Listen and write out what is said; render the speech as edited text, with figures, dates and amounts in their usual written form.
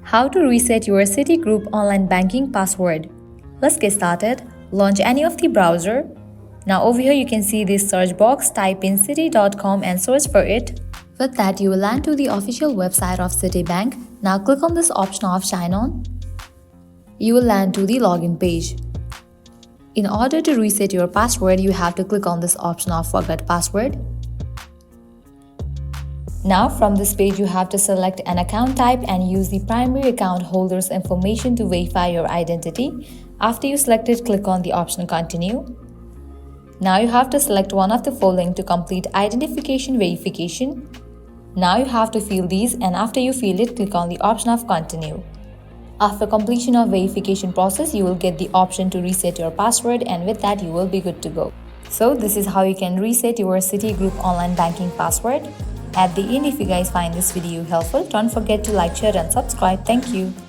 How to reset your Citigroup online banking password. Let's get started. Launch any of the browser. Now over here you can see this search box. Type in citi.com and search for it. With that you will land to the official website of Citibank. Now click on this option of sign on. You will land to the login page. In order to reset your password, you have to click on this option of forget password. Now from this page you have to select an account type and use the primary account holder's information to verify your identity. After you select it, click on the option continue. Now you have to select one of the following to complete identification verification. Now you have to fill these, and after you fill it, click on the option of continue. After completion of verification process, you will get the option to reset your password, and with that you will be good to go. So this is how you can reset your Citigroup online banking password. At the end, if you guys find this video helpful, don't forget to like, share and subscribe. Thank you.